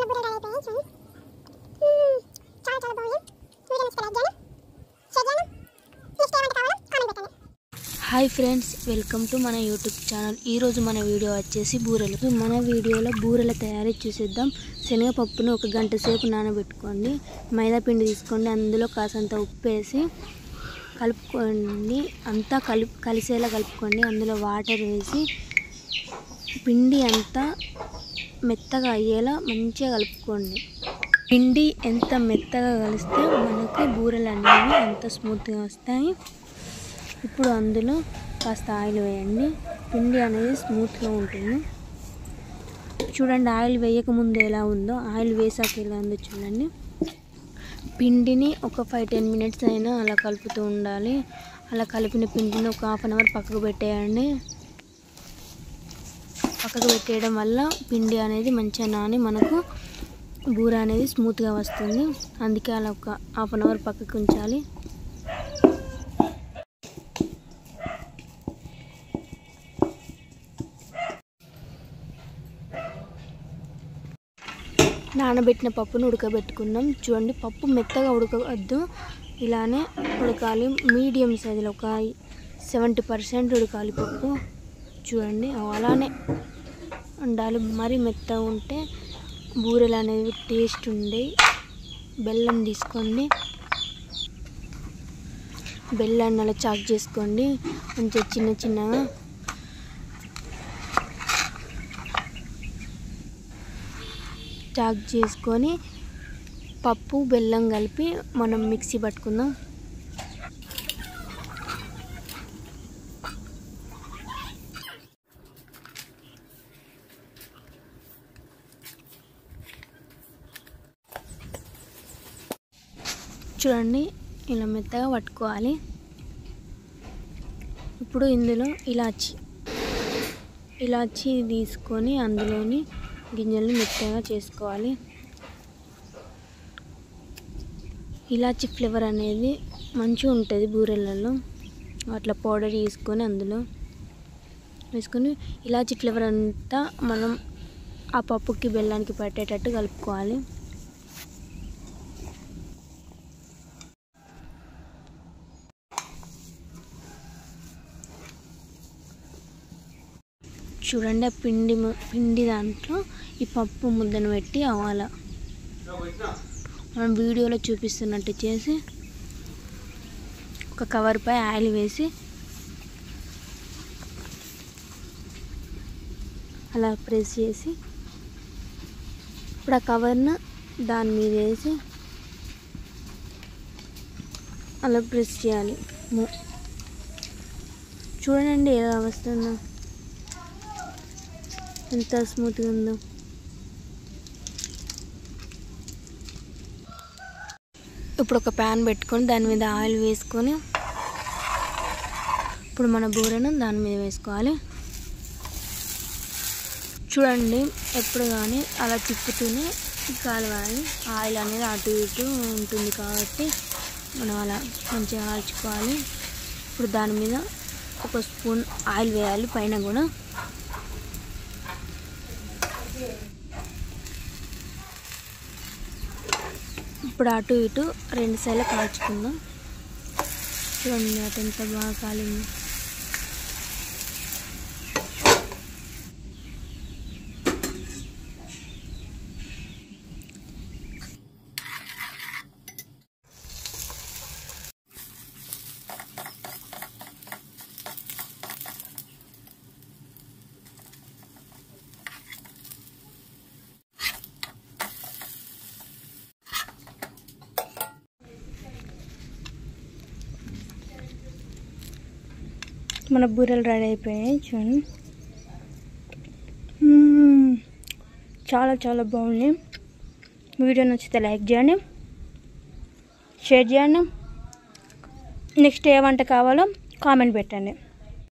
Hi friends, welcome to మన YouTube channel. ఈరోజు మన వీడియో వచ్చేసి బూరెలు. మన వీడియోలో బూరెల తయారీ చూసేద్దాం. శనగపప్పును 1 గంట సేపు నానబెట్టుకోండి. మైదా పిండి తీసుకోండి, అందులో కాసంత ఉప్పు వేసి కలుపుకోండి. అంతా కలిసేలా కలుపుకోండి. అందులో వాటర్ వేసి పిండి అంతా మెత్తగా అయ్యేలా మంచిగా కలుపుకోండి. పిండి ఎంత మెత్తగా కలిస్తే మనకు బూరెలు అనేవి అంత స్మూత్గా వస్తాయి. ఇప్పుడు అందులో కాస్త ఆయిల్ వేయండి. పిండి అనేది స్మూత్గా ఉంటుంది. చూడండి, ఆయిల్ వేయకముందు ఎలా ఉందో, ఆయిల్ వేసాక ఎలా ఉందో చూడండి. పిండిని ఒక 5-10 మినిట్స్ అయినా అలా కలుపుతూ ఉండాలి. అలా కలిపిన పిండిని ఒక 1/2 అవర్ పక్కకు పెట్టేయండి. పక్కకు పెట్టేయడం వల్ల పిండి అనేది మంచిగా నాని మనకు బూర అనేది స్మూత్గా వస్తుంది. అందుకే అలా ఒక 1/2 అవర్ పక్కకు ఉంచాలి. నానబెట్టిన పప్పును ఉడకబెట్టుకున్నాం. చూడండి, పప్పు మెత్తగా ఉడకవద్దు, ఇలానే ఉడకాలి. మీడియం సైజులో ఒక 70% ఉడకాలి పప్పు. చూడండి, అలానే ఉండాలి. మరీ మెత్తగా ఉంటే బూరెలు అనేవి టేస్ట్ ఉండే. బెల్లం తీసుకోండి, బెల్లాన్ని అలా చాక్ చేసుకోండి మంచిగా చిన్న చిన్నగా. చాక్ చేసుకొని పప్పు బెల్లం కలిపి మనం మిక్సీ పట్టుకుందాం. చూడండి, ఇలా మెత్తగా పట్టుకోవాలి. ఇప్పుడు ఇందులో ఇలాచి తీసుకొని అందులోని గింజలను మెత్తగా చేసుకోవాలి. ఇలాచి ఫ్లేవర్ అనేది మంచిగా ఉంటుంది బూరెలలో. అట్లా పౌడర్ తీసుకొని అందులో వేసుకొని ఇలాచి ఫ్లేవర్ అంతా మనం ఆ పప్పుకి బెల్లానికి పట్టేటట్టు కలుపుకోవాలి. చూడండి, ఆ పిండి దాంట్లో ఈ పప్పు ముద్దను పెట్టి అవ్వాల మనం వీడియోలో చూపిస్తున్నట్టు చేసి ఒక కవర్పై ఆయిల్ వేసి అలా ప్రెస్ చేసి ఇప్పుడు ఆ కవర్ను దాని మీద వేసి అలా ప్రెస్ చేయాలి. చూడండి ఎలా వస్తుందో, ఎంత స్మూత్గా ఉందో. ఇప్పుడు ఒక ప్యాన్ పెట్టుకొని దాని మీద ఆయిల్ వేసుకొని ఇప్పుడు మన బూరెను దాని మీద వేసుకోవాలి. చూడండి, ఎప్పుడు కానీ అలా తిప్పుతూనే కాలవాలి. ఆయిల్ అనేది అటు ఇటు ఉంటుంది కాబట్టి మనం అలా మంచిగా కాల్చుకోవాలి. ఇప్పుడు దాని మీద 1 స్పూన్ ఆయిల్ వేయాలి పైన కూడా. ఇప్పుడు అటు ఇటు 2 సార్లు కాల్చుకుందాం. చూడండి, అటు ఎంత బాగా కాలింది. మన బూరెలు రెడీ అయిపోయాయి. చూడండి, చాలా చాలా బాగుంది. వీడియో నచ్చితే లైక్ చేయండి, షేర్ చేయండి. నెక్స్ట్ ఏ వంట కావాలో కామెంట్ పెట్టండి.